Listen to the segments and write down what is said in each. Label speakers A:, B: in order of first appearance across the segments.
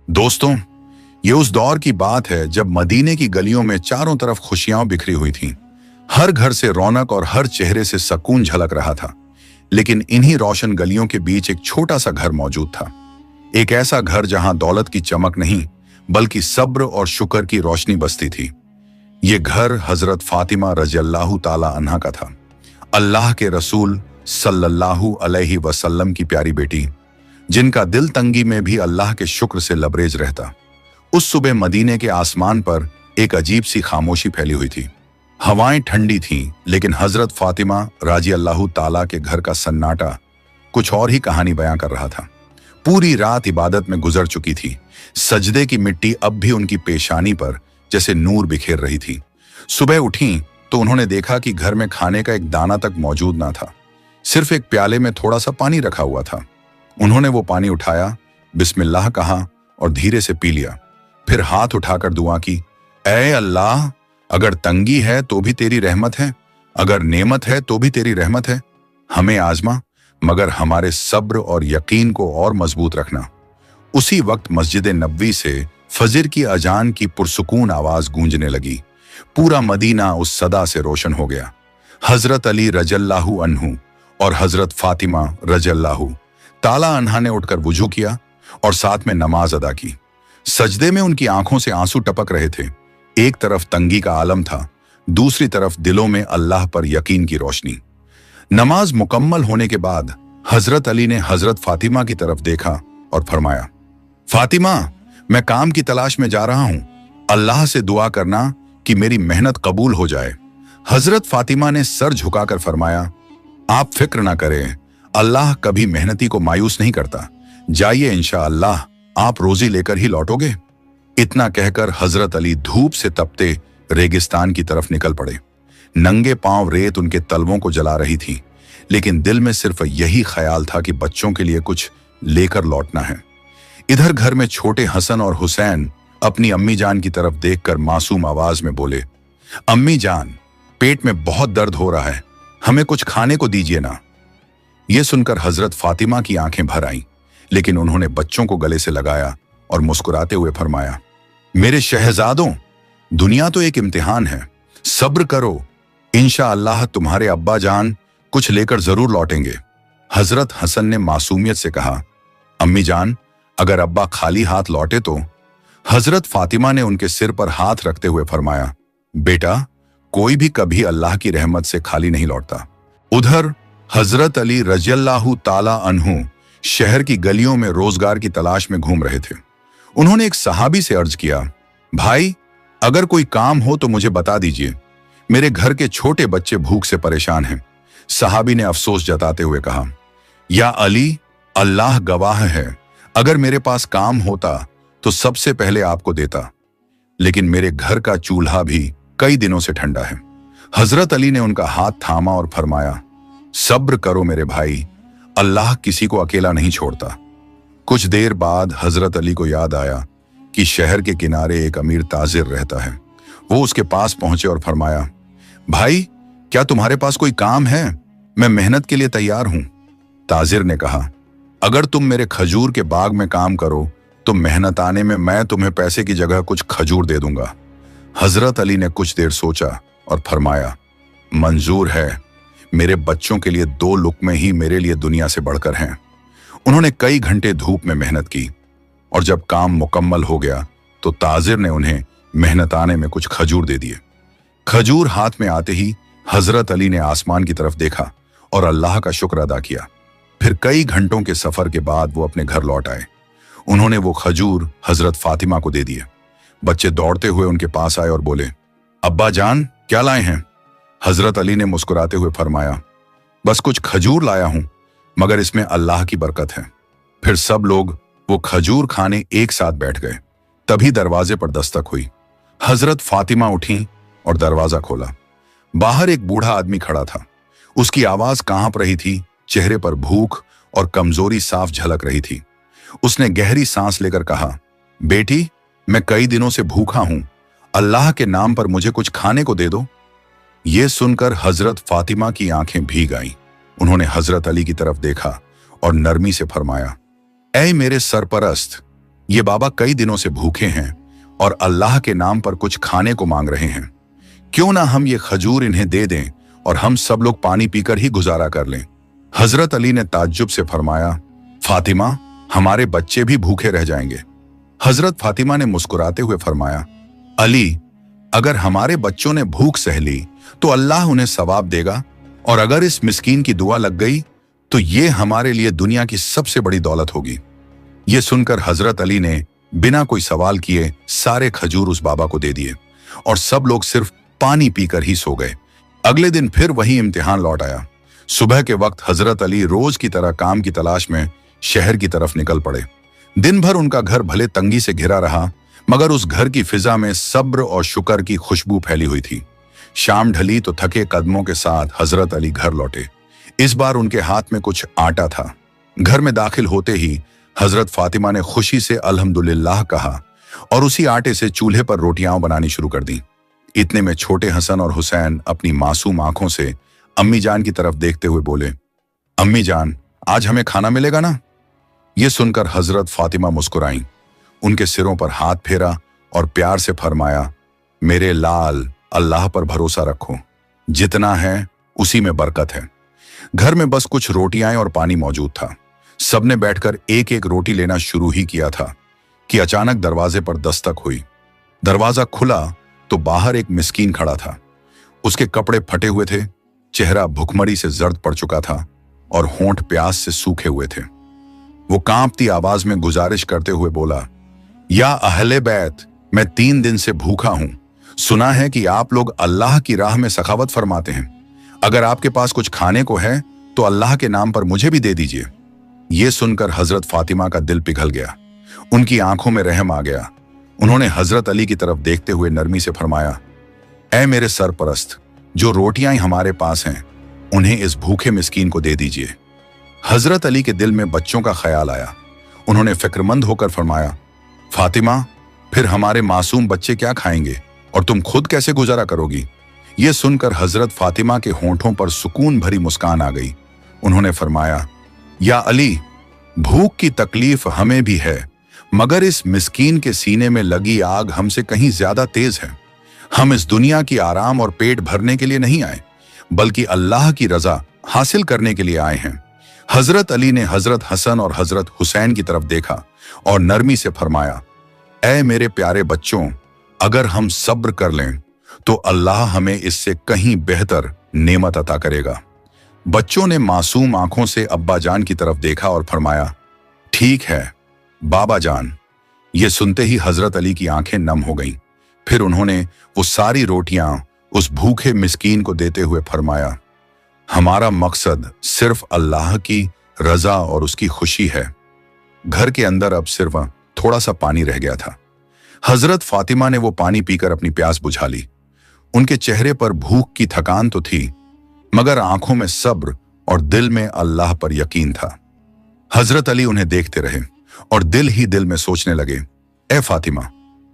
A: दोस्तों, ये उस दौर की बात है जब मदीने की गलियों में चारों तरफ खुशियां बिखरी हुई थीं। हर घर से रौनक और हर चेहरे से सुकून झलक रहा था। लेकिन इन्हीं रोशन गलियों के बीच एक छोटा सा घर मौजूद था। एक ऐसा घर जहां दौलत की चमक नहीं बल्कि सब्र और शुक्र की रोशनी बसती थी। ये घर हजरत फातिमा रज़ियल्लाहु ताला अन्हा का था, अल्लाह के रसूल सल्लल्लाहु अलैहि वसल्लम की प्यारी बेटी, जिनका दिल तंगी में भी अल्लाह के शुक्र से लबरेज रहता। उस सुबह मदीने के आसमान पर एक अजीब सी खामोशी फैली हुई थी। हवाएं ठंडी थीं, लेकिन हजरत फातिमा रज़ियल्लाहु ताला के घर का सन्नाटा कुछ और ही कहानी बयां कर रहा था। पूरी रात इबादत में गुजर चुकी थी। सजदे की मिट्टी अब भी उनकी पेशानी पर जैसे नूर बिखेर रही थी। सुबह उठी तो उन्होंने देखा कि घर में खाने का एक दाना तक मौजूद ना था। सिर्फ एक प्याले में थोड़ा सा पानी रखा हुआ था। उन्होंने वो पानी उठाया, बिस्मिल्लाह कहा और धीरे से पी लिया। फिर हाथ उठाकर दुआ की, ऐ अल्लाह, अगर तंगी है तो भी तेरी रहमत है, अगर नेमत है तो भी तेरी रहमत है। हमें आजमा, मगर हमारे सब्र और यकीन को और मजबूत रखना। उसी वक्त मस्जिद नबवी से फजर की अजान की पुरसुकून आवाज गूंजने लगी। पूरा मदीना उस सदा से रोशन हो गया। हजरत अली रज़ियल्लाहु अन्हु और हजरत फातिमा रज़ियल्लाहु ताला अन्हा ने उठकर वुजू किया और साथ में नमाज अदा की। सजदे में उनकी आंखों से आंसू टपक रहे थे। एक तरफ तंगी का आलम था, दूसरी तरफ दिलों में अल्लाह पर यकीन की रोशनी। नमाज मुकम्मल होने के बाद हजरत अली ने हजरत फातिमा की तरफ देखा और फरमाया, फातिमा, मैं काम की तलाश में जा रहा हूं, अल्लाह से दुआ करना कि मेरी मेहनत कबूल हो जाए। हजरत फातिमा ने सर झुकाकर फरमाया, आप फिक्र ना करें, अल्लाह कभी मेहनती को मायूस नहीं करता। जाइए, इंशाअल्लाह आप रोजी लेकर ही लौटोगे। इतना कहकर हजरत अली धूप से तपते रेगिस्तान की तरफ निकल पड़े। नंगे पांव रेत उनके तलवों को जला रही थी, लेकिन दिल में सिर्फ यही ख्याल था कि बच्चों के लिए कुछ लेकर लौटना है। इधर घर में छोटे हसन और हुसैन अपनी अम्मी जान की तरफ देखकर मासूम आवाज में बोले, अम्मी जान, पेट में बहुत दर्द हो रहा है, हमें कुछ खाने को दीजिए ना। यह सुनकर हजरत फातिमा की आंखें भर आईं, लेकिन उन्होंने बच्चों को गले से लगाया और मुस्कुराते हुए फरमाया, मेरे शहजादों, दुनिया तो एक इम्तिहान है, सब्र करो, इंशाअल्लाह तुम्हारे अब्बा जान कुछ लेकर जरूर लौटेंगे। हजरत हसन ने मासूमियत से कहा, अम्मी जान, अगर अब्बा खाली हाथ लौटे तो? हजरत फातिमा ने उनके सिर पर हाथ रखते हुए फरमाया, बेटा, कोई भी कभी अल्लाह की रहमत से खाली नहीं लौटता। उधर हजरत अली रज़ियल्लाहु ताला अन्हु शहर की गलियों में रोजगार की तलाश में घूम रहे थे। उन्होंने एक सहाबी से अर्ज किया, भाई, अगर कोई काम हो तो मुझे बता दीजिए, मेरे घर के छोटे बच्चे भूख से परेशान हैं। सहाबी ने अफसोस जताते हुए कहा, या अली, अल्लाह गवाह है, अगर मेरे पास काम होता तो सबसे पहले आपको देता, लेकिन मेरे घर का चूल्हा भी कई दिनों से ठंडा है। हजरत अली ने उनका हाथ थामा और फरमाया, सब्र करो मेरे भाई, अल्लाह किसी को अकेला नहीं छोड़ता। कुछ देर बाद हजरत अली को याद आया कि शहर के किनारे एक अमीर ताजिर रहता है। वो उसके पास पहुंचे और फरमाया, भाई, क्या तुम्हारे पास कोई काम है? मैं मेहनत के लिए तैयार हूं। ताजिर ने कहा, अगर तुम मेरे खजूर के बाग में काम करो तो मेहनत आने में मैं तुम्हें पैसे की जगह कुछ खजूर दे दूंगा। हजरत अली ने कुछ देर सोचा और फरमाया, मंजूर है, मेरे बच्चों के लिए 2 लुक़्मे ही मेरे लिए दुनिया से बढ़कर हैं। उन्होंने कई घंटे धूप में मेहनत की और जब काम मुकम्मल हो गया तो ताजिर ने उन्हें मेहनत आने में कुछ खजूर दे दिए। खजूर हाथ में आते ही हजरत अली ने आसमान की तरफ देखा और अल्लाह का शुक्र अदा किया। फिर कई घंटों के सफर के बाद वो अपने घर लौट आए। उन्होंने वो खजूर हजरत फातिमा को दे दिए। बच्चे दौड़ते हुए उनके पास आए और बोले, अब्बा जान, क्या लाए हैं? हजरत अली ने मुस्कुराते हुए फरमाया, बस कुछ खजूर लाया हूं, मगर इसमें अल्लाह की बरकत है। फिर सब लोग वो खजूर खाने एक साथ बैठ गए। तभी दरवाजे पर दस्तक हुई। हजरत फातिमा उठी और दरवाजा खोला। बाहर एक बूढ़ा आदमी खड़ा था। उसकी आवाज कांप रही थी, चेहरे पर भूख और कमजोरी साफ झलक रही थी। उसने गहरी सांस लेकर कहा, बेटी, मैं कई दिनों से भूखा हूं, अल्लाह के नाम पर मुझे कुछ खाने को दे दो। ये सुनकर हजरत फातिमा की आंखें भीग आईं। उन्होंने हजरत अली की तरफ देखा और नरमी से फरमाया, ऐ मेरे सरपरस्त, ये बाबा कई दिनों से भूखे हैं और अल्लाह के नाम पर कुछ खाने को मांग रहे हैं। क्यों ना हम ये खजूर इन्हें दे दें और हम सब लोग पानी पीकर ही गुजारा कर लें। हजरत अली ने ताज्जुब से फरमाया, फातिमा, हमारे बच्चे भी भूखे रह जाएंगे। हजरत फातिमा ने मुस्कुराते हुए फरमाया, अली, अगर हमारे बच्चों ने भूख सह ली तो अल्लाह उन्हें सवाब देगा, और अगर इस मिस्कीन की दुआ लग गई तो ये हमारे लिए दुनिया की सबसे बड़ी दौलत होगी। ये सुनकर हजरत अली ने बिना कोई सवाल किए सारे खजूर उस बाबा को दे दिए और सब लोग सिर्फ पानी पीकर ही सो गए। अगले दिन फिर वही इम्तिहान लौट आया। सुबह के वक्त हजरत अली रोज की तरह काम की तलाश में शहर की तरफ निकल पड़े। दिन भर उनका घर भले तंगी से घिरा रहा, मगर उस घर की फिजा में सब्र और शुक्र की खुशबू फैली हुई थी। शाम ढली तो थके कदमों के साथ हजरत अली घर लौटे। इस बार उनके हाथ में कुछ आटा था। घर में दाखिल होते ही हजरत फातिमा ने खुशी से अल्हम्दुलिल्लाह कहा और उसी आटे से चूल्हे पर रोटियां बनानी शुरू कर दी। इतने में छोटे हसन और हुसैन अपनी मासूम आंखों से अम्मी जान की तरफ देखते हुए बोले, अम्मी जान, आज हमें खाना मिलेगा ना? ये सुनकर हजरत फातिमा मुस्कुराईं, उनके सिरों पर हाथ फेरा और प्यार से फरमाया, मेरे लाल, अल्लाह पर भरोसा रखो, जितना है उसी में बरकत है। घर में बस कुछ रोटियां और पानी मौजूद था। सबने बैठकर एक एक रोटी लेना शुरू ही किया था कि अचानक दरवाजे पर दस्तक हुई। दरवाजा खुला तो बाहर एक मिस्कीन खड़ा था। उसके कपड़े फटे हुए थे, चेहरा भुखमरी से जर्द पड़ चुका था और होंठ प्यास से सूखे हुए थे। वो कांपती आवाज में गुजारिश करते हुए बोला, या अहले बैत, मैं 3 दिन से भूखा हूं। सुना है कि आप लोग अल्लाह की राह में सखावत फरमाते हैं। अगर आपके पास कुछ खाने को है तो अल्लाह के नाम पर मुझे भी दे दीजिए। ये सुनकर हजरत फातिमा का दिल पिघल गया, उनकी आंखों में रहम आ गया। उन्होंने हजरत अली की तरफ देखते हुए नरमी से फरमाया, ऐ मेरे सरपरस्त, जो रोटियां हमारे पास हैं उन्हें इस भूखे मिस्कीन को दे दीजिए। हजरत अली के दिल में बच्चों का ख्याल आया। उन्होंने फिक्रमंद होकर फरमाया, फातिमा, फिर हमारे मासूम बच्चे क्या खाएंगे और तुम खुद कैसे गुजारा करोगी? यह सुनकर हजरत फातिमा के होंठों पर सुकून भरी मुस्कान आ गई। उन्होंने फरमाया, या अली, भूख की तकलीफ हमें भी है, मगर इस मिस्कीन के सीने में लगी आग हमसे कहीं ज्यादा तेज है। हम इस दुनिया की आराम और पेट भरने के लिए नहीं आए, बल्कि अल्लाह की रजा हासिल करने के लिए आए हैं। हजरत अली ने हजरत हसन और हजरत हुसैन की तरफ देखा और नरमी से फरमाया, ऐ मेरे प्यारे बच्चों, अगर हम सब्र कर लें तो अल्लाह हमें इससे कहीं बेहतर नेमत अता करेगा। बच्चों ने मासूम आंखों से अब्बा जान की तरफ देखा और फरमाया, ठीक है बाबा जान। ये सुनते ही हजरत अली की आंखें नम हो गईं। फिर उन्होंने वो सारी रोटियां उस भूखे मिस्कीन को देते हुए फरमाया, हमारा मकसद सिर्फ अल्लाह की रजा और उसकी खुशी है। घर के अंदर अब सिर्फ थोड़ा सा पानी रह गया था। हजरत फातिमा ने वो पानी पीकर अपनी प्यास बुझा ली। उनके चेहरे पर भूख की थकान तो थी, मगर आंखों में सब्र और दिल में अल्लाह पर यकीन था। हजरत अली उन्हें देखते रहे और दिल ही दिल में सोचने लगे, ए फातिमा,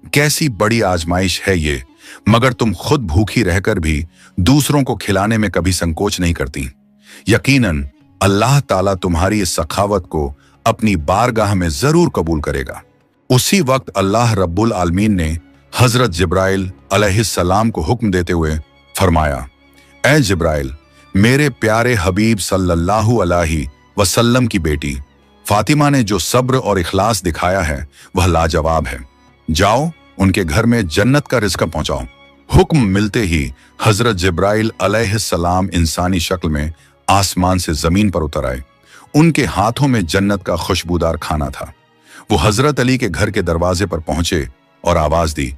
A: कैसी बड़ी आजमाइश है ये, मगर तुम खुद भूखी रहकर भी दूसरों को खिलाने में कभी संकोच नहीं करती। यकीनन अल्लाह ताला तुम्हारी इस सखावत को अपनी बारगाह में जरूर कबूल करेगा। उसी वक्त अल्लाह रब्बुल आलमीन ने हजरत जिब्राइल अलैहिस्सलाम को हुक्म देते हुए फरमाया, ए जिब्राइल, मेरे प्यारे हबीब सल्लल्लाहु अलैहि वसल्लम की बेटी फातिमा ने जो सब्र और इखलास दिखाया है वह लाजवाब है। जाओ उनके घर में जन्नत का रिज़्क पहुंचाओ। हुक्म मिलते ही हजरत जिब्राइल अलैहिस्सलाम इंसानी शक्ल में आसमान से जमीन पर उतर आए। उनके हाथों में जन्नत का खुशबूदार खाना था। वो हजरत अली के घर के दरवाजे पर पहुंचे और आवाज दी,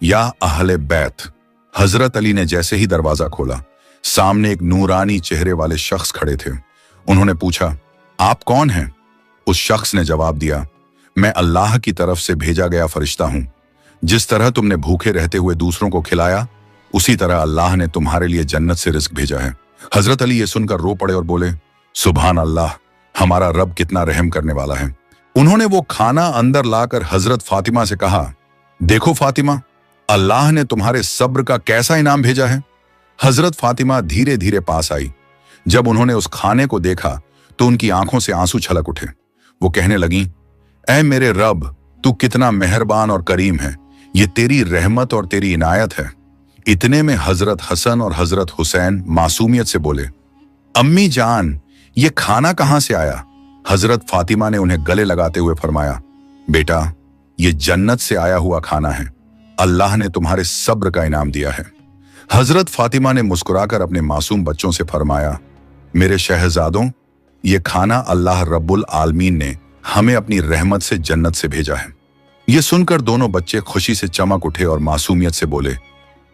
A: या अहले बैत। हजरत अली ने जैसे ही दरवाजा खोला, सामने एक नूरानी चेहरे वाले शख्स खड़े थे। उन्होंने पूछा, आप कौन हैं? उस शख्स ने जवाब दिया, मैं अल्लाह की तरफ से भेजा गया फरिश्ता हूं। जिस तरह तुमने भूखे रहते हुए दूसरों को खिलाया, उसी तरह अल्लाह ने तुम्हारे लिए जन्नत से रिज़्क भेजा है। हजरत अली ये सुनकर रो पड़े और बोले, सुभान अल्लाह, हमारा रब कितना रहम करने वाला है। उन्होंने वो खाना अंदर लाकर हजरत फातिमा से कहा, देखो फातिमा, अल्लाह ने तुम्हारे सब्र का कैसा इनाम भेजा है। हजरत फातिमा धीरे धीरे पास आई। जब उन्होंने उस खाने को देखा तो उनकी आंखों से आंसू छलक उठे। वो कहने लगी, ऐ मेरे रब, तू कितना मेहरबान और करीम है, ये तेरी रहमत और तेरी इनायत है। इतने में हजरत हसन और हजरत हुसैन मासूमियत से बोले, अम्मी जान, ये खाना कहां से आया? हजरत फातिमा ने उन्हें गले लगाते हुए फरमाया, बेटा, ये जन्नत से आया हुआ खाना है। अल्लाह ने तुम्हारे सब्र का इनाम दिया है। हजरत फातिमा ने मुस्कुराकर अपने मासूम बच्चों से फरमाया, मेरे शहजादों, ये खाना अल्लाह रब्बुल आलमीन ने हमें अपनी रहमत से जन्नत से भेजा है। ये सुनकर दोनों बच्चे खुशी से चमक उठे और मासूमियत से बोले,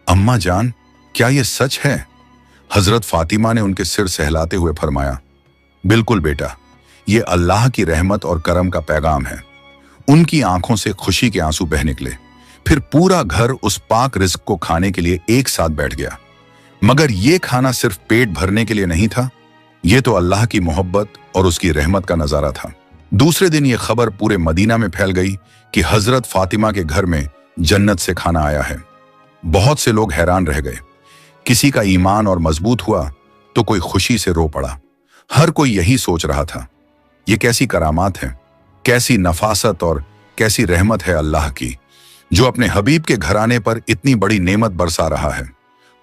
A: अम्मा जान, क्या ये सच है? हजरत फातिमा ने उनके सिर सहलाते हुए फरमाया, बिल्कुल बेटा, ये अल्लाह की रहमत और करम का पैगाम है। उनकी आंखों से खुशी के आंसू बह निकले। फिर पूरा घर उस पाक रिज़्क को खाने के लिए एक साथ बैठ गया। मगर ये खाना सिर्फ पेट भरने के लिए नहीं था, ये तो अल्लाह की मोहब्बत और उसकी रहमत का नजारा था। दूसरे दिन ये खबर पूरे मदीना में फैल गई कि हजरत फातिमा के घर में जन्नत से खाना आया है। बहुत से लोग हैरान रह गए। किसी का ईमान और मजबूत हुआ तो कोई खुशी से रो पड़ा। हर कोई यही सोच रहा था, ये कैसी करामात है, कैसी नफासत और कैसी रहमत है अल्लाह की, जो अपने हबीब के घराने पर इतनी बड़ी नेमत बरसा रहा है।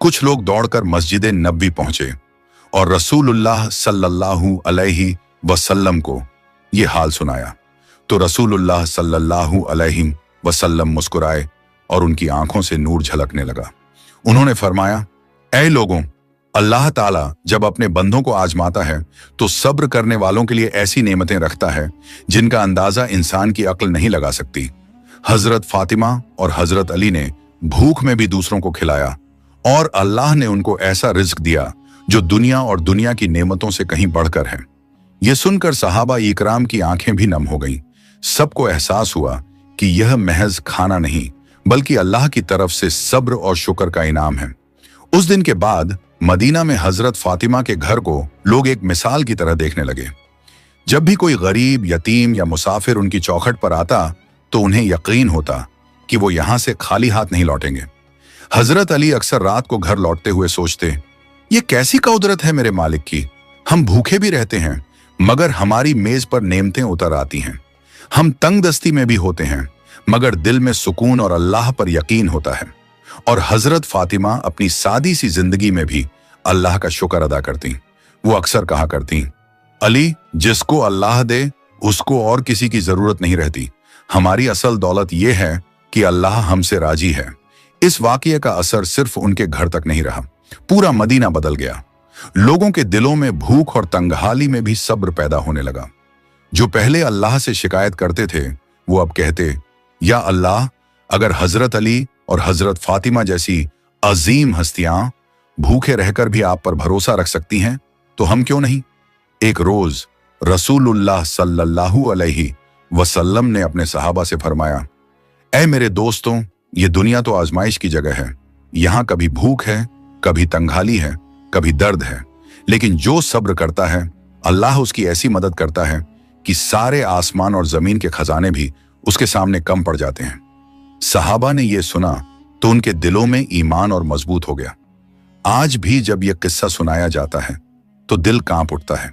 A: कुछ लोग दौड़कर मस्जिद नबवी पहुंचे और रसूलुल्लाह सल्लल्लाहु अलैहि वसल्लम को ये हाल सुनाया तो रसूलुल्लाह सल्लल्लाहु अलैहि वसल्लम मुस्कुराए और उनकी आंखों से नूर झलकने लगा। उन्होंने फरमाया, ऐ लोगों, अल्लाह ताला जब अपने बंदों को आजमाता है तो सब्र करने वालों के लिए ऐसी नेमतें रखता है जिनका अंदाजा इंसान की अक्ल नहीं लगा सकती। हजरत फातिमा और हजरत अली ने भूख में भी दूसरों को खिलाया और अल्लाह ने उनको ऐसा रिज्क दिया जो दुनिया और दुनिया की नेमतों से कहीं बढ़कर है। यह सुनकर सहाबा इकराम की आंखें भी नम हो गईं। सबको एहसास हुआ कि यह महज खाना नहीं बल्कि अल्लाह की तरफ से सब्र और शुक्र का इनाम है। उस दिन के बाद मदीना में हजरत फातिमा के घर को लोग एक मिसाल की तरह देखने लगे। जब भी कोई गरीब, यतीम या मुसाफिर उनकी चौखट पर आता तो उन्हें यकीन होता कि वो यहां से खाली हाथ नहीं लौटेंगे। हजरत अली अक्सर रात को घर लौटते हुए सोचते, ये कैसी कुदरत है मेरे मालिक की, हम भूखे भी रहते हैं मगर हमारी मेज पर नेमतें उतर आती हैं। हम तंग दस्ती में भी होते हैं मगर दिल में सुकून और अल्लाह पर यकीन होता है। और हजरत फातिमा अपनी सादी सी जिंदगी में भी अल्लाह का शुक्र अदा करती। वो अक्सर कहा करती, अली, जिसको अल्लाह दे उसको और किसी की जरूरत नहीं रहती। हमारी असल दौलत यह है कि अल्लाह हमसे राजी है। इस वाकये का असर सिर्फ उनके घर तक नहीं रहा, पूरा मदीना बदल गया। लोगों के दिलों में भूख और तंगहाली में भी सब्र पैदा होने लगा। जो पहले अल्लाह से शिकायत करते थे वो अब कहते, या अल्लाह, अगर हजरत अली और हजरत फातिमा जैसी अजीम हस्तियां भूखे रहकर भी आप पर भरोसा रख सकती हैं तो हम क्यों नहीं। एक रोज रसूलुल्लाह सल्लल्लाहु अलैहि वसल्लम ने अपने सहाबा से फरमाया, ऐ मेरे दोस्तों, ये दुनिया तो आजमाइश की जगह है। यहां कभी भूख है, कभी तंगहाली है, कभी दर्द है, लेकिन जो सब्र करता है अल्लाह उसकी ऐसी मदद करता है कि सारे आसमान और जमीन के खजाने भी उसके सामने कम पड़ जाते हैं। सहाबा ने यह सुना तो उनके दिलों में ईमान और मजबूत हो गया। आज भी जब यह किस्सा सुनाया जाता है तो दिल कांप उठता है।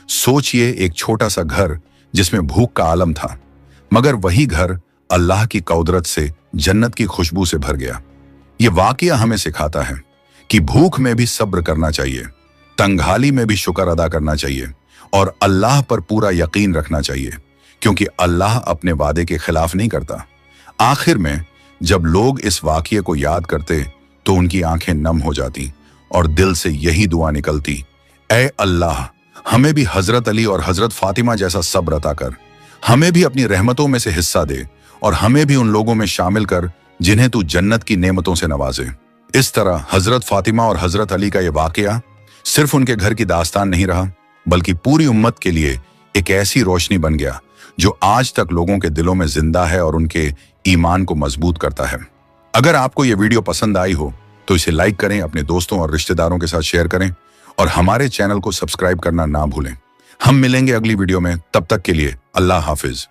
A: सोचिए, एक छोटा सा घर जिसमें भूख का आलम था, मगर वही घर अल्लाह की कुदरत से जन्नत की खुशबू से भर गया। यह वाकया हमें सिखाता है कि भूख में भी सब्र करना चाहिए, तंगहाली में भी शुक्र अदा करना चाहिए और अल्लाह पर पूरा यकीन रखना चाहिए, क्योंकि अल्लाह अपने वादे के खिलाफ नहीं करता। आखिर में जब लोग इस वाकये को याद करते तो उनकी आंखें नम हो जाती और दिल से यही दुआ निकलती, ऐ अल्लाह, हमें भी हजरत अली और हजरत फातिमा जैसा सब्र अता कर, हमें भी अपनी रहमतों में से हिस्सा दे और हमें भी उन लोगों में शामिल कर जिन्हें तू जन्नत की नेमतों से नवाजे। इस तरह हजरत फातिमा और हजरत अली का यह वाकया सिर्फ उनके घर की दास्तान नहीं रहा, बल्कि पूरी उम्मत के लिए एक ऐसी रोशनी बन गया जो आज तक लोगों के दिलों में जिंदा है और उनके ईमान को मजबूत करता है। अगर आपको यह वीडियो पसंद आई हो तो इसे लाइक करें, अपने दोस्तों और रिश्तेदारों के साथ शेयर करें और हमारे चैनल को सब्सक्राइब करना ना भूलें। हम मिलेंगे अगली वीडियो में, तब तक के लिए अल्लाह हाफिज।